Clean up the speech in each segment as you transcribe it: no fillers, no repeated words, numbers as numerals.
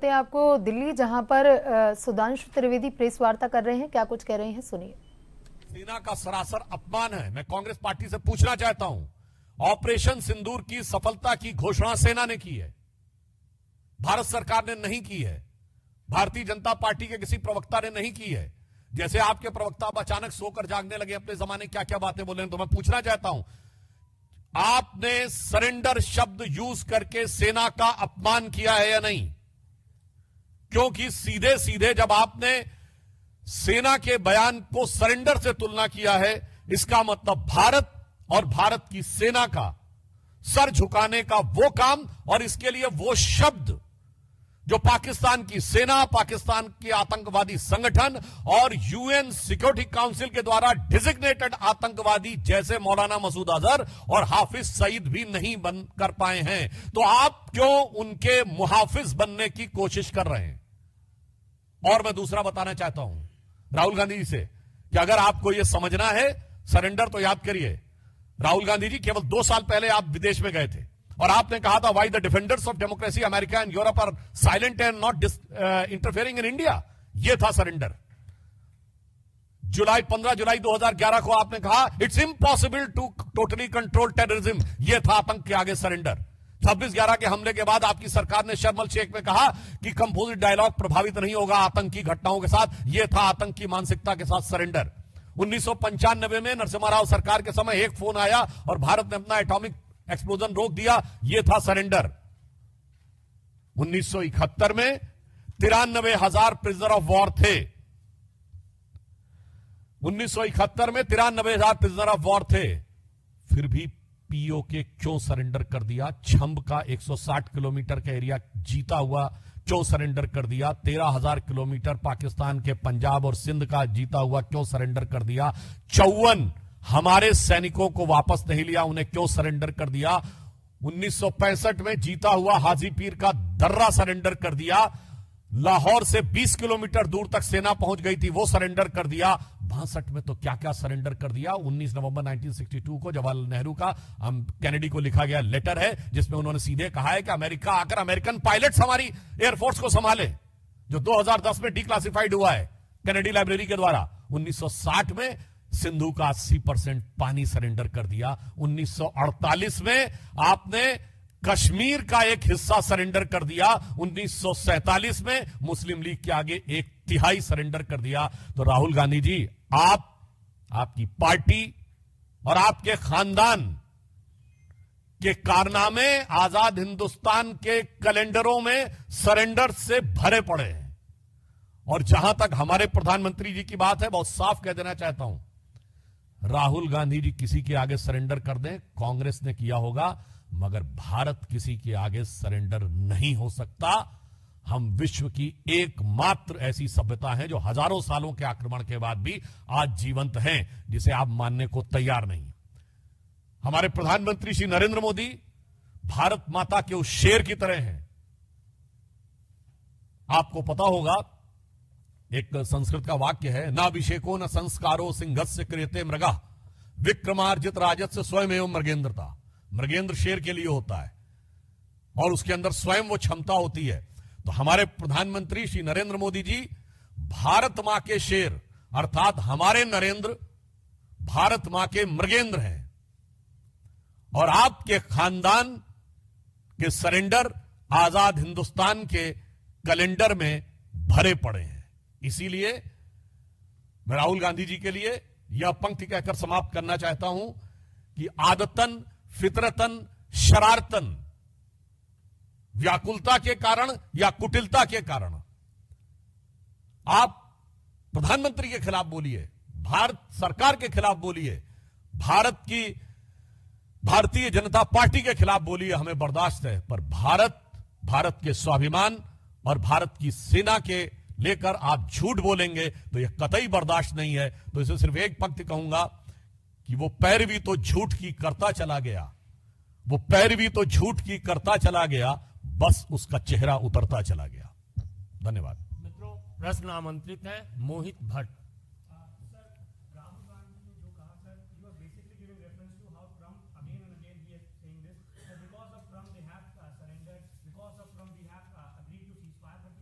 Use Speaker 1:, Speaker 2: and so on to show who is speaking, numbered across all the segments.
Speaker 1: चलते हैं आपको दिल्ली, जहां पर सुधांशु त्रिवेदी प्रेस वार्ता कर रहे हैं। क्या कुछ कह रहे हैं, सुनिए।
Speaker 2: सेना का सरासर अपमान है। मैं कांग्रेस पार्टी से पूछना चाहता हूं, ऑपरेशन सिंदूर की सफलता की घोषणा सेना ने की है, भारत सरकार ने नहीं की है, भारतीय जनता पार्टी के किसी प्रवक्ता ने नहीं की है। जैसे आपके प्रवक्ता अब अचानक सोकर जागने लगे, अपने जमाने क्या क्या बातें बोले, तो मैं पूछना चाहता हूं, आपने सरेंडर शब्द यूज करके सेना का अपमान किया है या नहीं? क्योंकि सीधे सीधे जब आपने सेना के बयान को सरेंडर से तुलना किया है, इसका मतलब भारत और भारत की सेना का सर झुकाने का वो काम और इसके लिए वो शब्द जो पाकिस्तान की सेना, पाकिस्तान के आतंकवादी संगठन और यूएन सिक्योरिटी काउंसिल के द्वारा डिजिग्नेटेड आतंकवादी जैसे मौलाना मसूद अजहर और हाफिज सईद भी नहीं बन कर पाए हैं, तो आप क्यों उनके मुहाफिज बनने की कोशिश कर रहे हैं? और मैं दूसरा बताना चाहता हूं राहुल गांधी जी से कि अगर आपको यह समझना है सरेंडर, तो याद करिए राहुल गांधी जी केवल 2 साल पहले आप विदेश में गए थे और आपने कहा था, why the defenders of democracy America and Europe are silent and not interfering in India. यह था सरेंडर। 15 जुलाई 2011 को आपने कहा, it's impossible to totally control terrorism. यह था आतंक के आगे सरेंडर। 26/11 के हमले के बाद आपकी सरकार ने शर्म शेख में कहा कि कंपोजिट डायलॉग प्रभावित नहीं होगा आतंकी घटनाओं के साथ। यह था आतंक की मानसिकता के साथ सरेंडर। 1995 में नरसिम्हा राव सरकार के समय एक फोन आया और भारत ने अपना एटॉमिक एक्सप्लोजन रोक दिया। यह था सरेंडर। 1971 में 93,000 प्रिजनर ऑफ वॉर थे। 1971 में 93,000 प्रिजनर ऑफ वॉर थे। फिर भी पीओके क्यों सरेंडर कर दिया? छंब का 160 किलोमीटर का एरिया जीता हुआ क्यों सरेंडर कर दिया? 13,000 किलोमीटर पाकिस्तान के पंजाब और सिंध का जीता हुआ क्यों सरेंडर कर दिया? 54 हमारे सैनिकों को वापस नहीं लिया, उन्हें क्यों सरेंडर कर दिया? 1965 में जीता हुआ हाजी पीर का दर्रा सरेंडर कर दिया। लाहौर से 20 किलोमीटर दूर तक सेना पहुंच गई थी, वो सरेंडर कर दिया। 62 में तो क्या क्या सरेंडर कर दिया। 19 नवंबर 1962 को जवाहरलाल नेहरू का कैनेडी को लिखा गया लेटर है, जिसमें उन्होंने सीधे कहा है कि अमेरिका आकर अमेरिकन पायलट्स हमारी एयरफोर्स को संभाले, जो 2010 में डिक्लासिफाइड हुआ है कैनेडी लाइब्रेरी के द्वारा। 1960 में सिंधु का 80% पानी सरेंडर कर दिया। 1948 में आपने कश्मीर का एक हिस्सा सरेंडर कर दिया। 1947 में मुस्लिम लीग के आगे 1/3 सरेंडर कर दिया। तो राहुल गांधी जी, आपकी पार्टी और आपके खानदान के कारनामे आजाद हिंदुस्तान के कैलेंडरों में सरेंडर से भरे पड़े हैं। और जहां तक हमारे प्रधानमंत्री जी की बात है, बहुत साफ कह देना चाहता हूं, राहुल गांधी जी किसी के आगे सरेंडर कर दें, कांग्रेस ने किया होगा, मगर भारत किसी के आगे सरेंडर नहीं हो सकता। हम विश्व की एकमात्र ऐसी सभ्यता है जो हजारों सालों के आक्रमण के बाद भी आज जीवंत हैं, जिसे आप मानने को तैयार नहीं। हमारे प्रधानमंत्री श्री नरेंद्र मोदी भारत माता के उस शेर की तरह हैं। आपको पता होगा, एक संस्कृत का वाक्य है, नाभिषेको न संस्कारो सिंहस्य क्रियते मृगा विक्रमार्जित राजस्य स्वयं मृगेंद्रता। मृगेंद्र शेर के लिए होता है और उसके अंदर स्वयं वो क्षमता होती है। तो हमारे प्रधानमंत्री श्री नरेंद्र मोदी जी भारत मां के शेर, अर्थात हमारे नरेंद्र भारत मां के मृगेंद्र हैं। और आपके खानदान के सरेंडर आजाद हिंदुस्तान के कैलेंडर में भरे पड़े हैं। इसीलिए मैं राहुल गांधी जी के लिए यह पंक्ति कहकर समाप्त करना चाहता हूं कि आदतन, फितरतन, शरारतन, व्याकुलता के कारण या कुटिलता के कारण आप प्रधानमंत्री के खिलाफ बोलिए, भारत सरकार के खिलाफ बोलिए, भारतीय जनता पार्टी के खिलाफ बोलिए, हमें बर्दाश्त है। पर भारत के स्वाभिमान और भारत की सेना के लेकर आप झूठ बोलेंगे तो यह कतई बर्दाश्त नहीं है। तो इसे सिर्फ एक पंक्ति कहूंगा कि वो पैरवी तो झूठ की करता चला गया, वो पैरवी तो झूठ की करता चला गया, बस उसका चेहरा उतरता चला गया। धन्यवाद।
Speaker 3: मित्रों, प्रश्न आमंत्रित है मोहित Bhatt.
Speaker 4: because of Trump they have surrendered, because of Trump we have agreed to ceasefire, but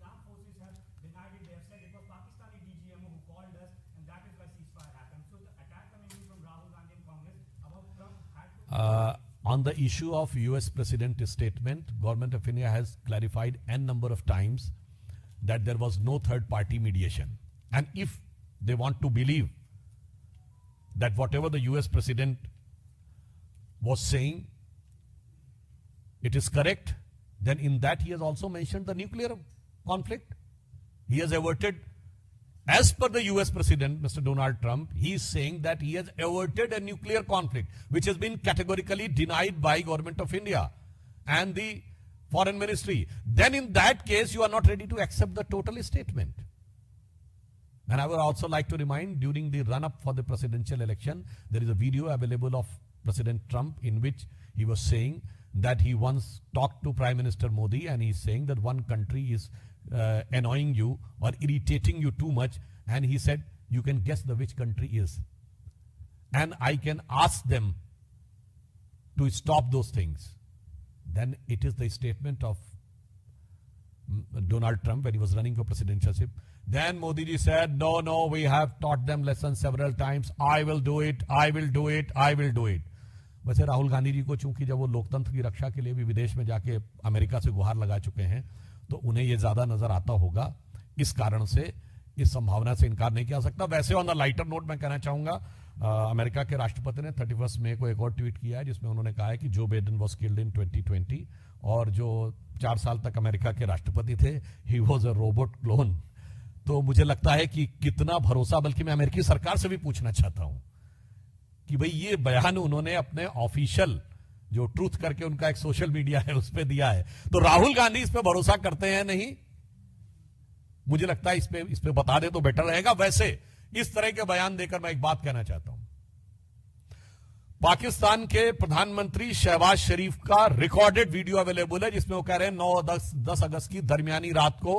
Speaker 2: On the issue of US President statement, Government of India has clarified n number of times that there was no third party mediation. And if they want to believe that whatever the US President was saying, it is correct, then in that he has also mentioned the nuclear conflict. He has averted, as per the US President, Mr. Donald Trump, he is saying that he has averted a nuclear conflict, which has been categorically denied by Government of India and the Foreign Ministry. Then in that case, you are not ready to accept the total statement. And I would also like to remind, during the run-up for the presidential election, there is a video available of President Trump in which he was saying that he once talked to Prime Minister Modi, and he's saying that one country is annoying you or irritating you too much, and he said, you can guess the which country is, and I can ask them to stop those things. Then it is the statement of Donald Trump when he was running for presidentialship. Then Modi ji said, no, we have taught them lessons several times. I will do it. वैसे राहुल गांधी जी को चूंकि जब वो लोकतंत्र की रक्षा के लिए भी विदेश में जाके अमेरिका से गुहार लगा चुके हैं, तो उन्हें ये ज्यादा नजर आता होगा। इस कारण से इस संभावना से इनकार नहीं किया सकता। वैसे ऑन द लाइटर नोट मैं कहना चाहूंगा, अमेरिका के राष्ट्रपति ने 31 मई को एक और ट्वीट किया है जिसमें उन्होंने कहा है कि Joe Biden was killed in 2020 और जो 4 साल तक अमेरिका के राष्ट्रपति थे, he was a robot clone. तो मुझे लगता है कि कितना भरोसा, बल्कि मैं अमेरिकी सरकार से भी पूछना चाहता हूं कि भाई ये बयान उन्होंने अपने ऑफिशियल जो ट्रूथ करके उनका एक सोशल मीडिया है उस पर दिया है, तो राहुल गांधी इस पे भरोसा करते हैं नहीं? मुझे लगता है इस पे बता दे तो बेटर रहेगा। वैसे इस तरह के बयान देकर मैं एक बात कहना चाहता हूं, पाकिस्तान के प्रधानमंत्री शहबाज शरीफ का रिकॉर्डेड वीडियो अवेलेबल है जिसमें वो कह रहे हैं 9-10 अगस्त की दरमियानी रात को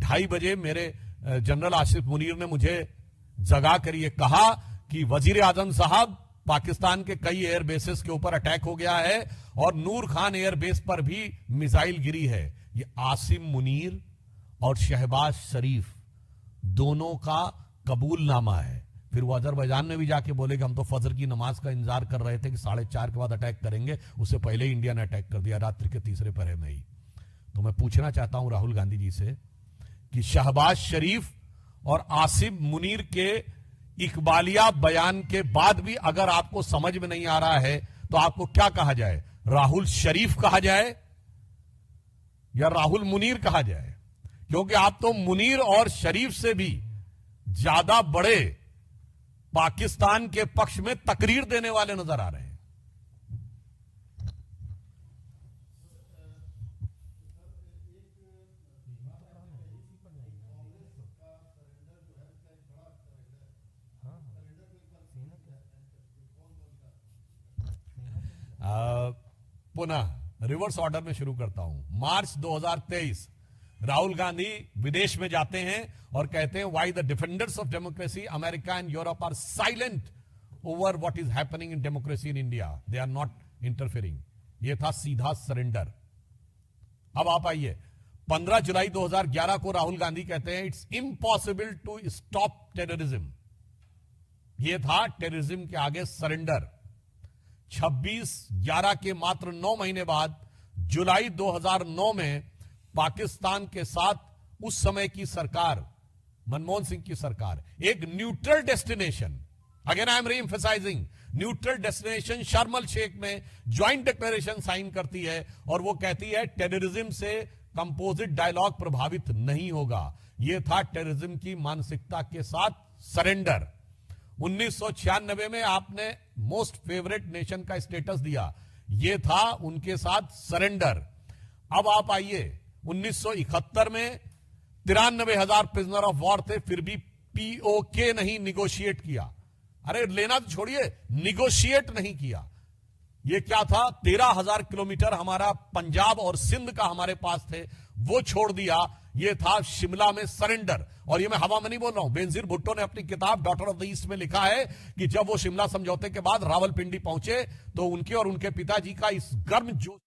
Speaker 2: 2:30 बजे मेरे जनरल आसिफ मुनीर ने मुझे जगा कर ये कहा कि वजीर आजम साहब, पाकिस्तान के कई एयर बेसेस के ऊपर अटैक हो गया है और नूर खान एयर बेस पर भी मिसाइल गिरी है। ये आसिम मुनीर और शहबाज शरीफ दोनों का कबूलनामा है। फिर वो अजरबैजान में भी जाके बोले कि हम तो फजर की नमाज का इंतजार कर रहे थे कि 4:30 के बाद अटैक करेंगे, उससे पहले इंडिया ने अटैक कर दिया रात्रि के तीसरे पहरे में ही। तो मैं पूछना चाहता हूं राहुल गांधी जी से कि शहबाज शरीफ और आसिम मुनीर के इकबालिया बयान के बाद भी अगर आपको समझ में नहीं आ रहा है तो आपको क्या कहा जाए? राहुल शरीफ कहा जाए या राहुल मुनीर कहा जाए? क्योंकि आप तो मुनीर और शरीफ से भी ज्यादा बड़े पाकिस्तान के पक्ष में तकरीर देने वाले नजर आ रहे हैं। पुनः रिवर्स ऑर्डर में शुरू करता हूं। मार्च 2023 राहुल गांधी विदेश में जाते हैं और कहते हैं why the defenders of democracy America and Europe are silent over what is happening in democracy in India, they are not interfering. यह था सीधा सरेंडर। अब आप आइए, 15 जुलाई 2011 को राहुल गांधी कहते हैं it's impossible to stop terrorism. यह था टेररिज्म के आगे सरेंडर। 26/11 के मात्र 9 महीने बाद जुलाई 2009 में पाकिस्तान के साथ उस समय की सरकार, मनमोहन सिंह की सरकार, एक neutral destination, again I am री एम्फेसाइजिंग, न्यूट्रल डेस्टिनेशन शर्म एल शेख में ज्वाइंट डिक्लेरेशन साइन करती है और वो कहती है टेररिज्म से कंपोजिट डायलॉग प्रभावित नहीं होगा। यह था टेररिज्म की मानसिकता के साथ सरेंडर। 1996 में आपने मोस्ट फेवरेट नेशन का स्टेटस दिया, यह था उनके साथ सरेंडर। अब आप आइए, 1971 में 93,000 प्रिजनर ऑफ वॉर थे, फिर भी पीओके नहीं निगोशिएट किया। अरे लेना तो छोड़िए, निगोशिएट नहीं किया। यह क्या था? 13,000 किलोमीटर हमारा पंजाब और सिंध का हमारे पास थे, वो छोड़ दिया। यह था शिमला में सरेंडर। और यह मैं हवा में नहीं बोल रहा हूं, बेनजीर भुट्टो ने अपनी किताब डॉटर ऑफ द ईस्ट में लिखा है कि जब वो शिमला समझौते के बाद रावलपिंडी पहुंचे तो उनके और उनके पिताजी का इस गर्म जोश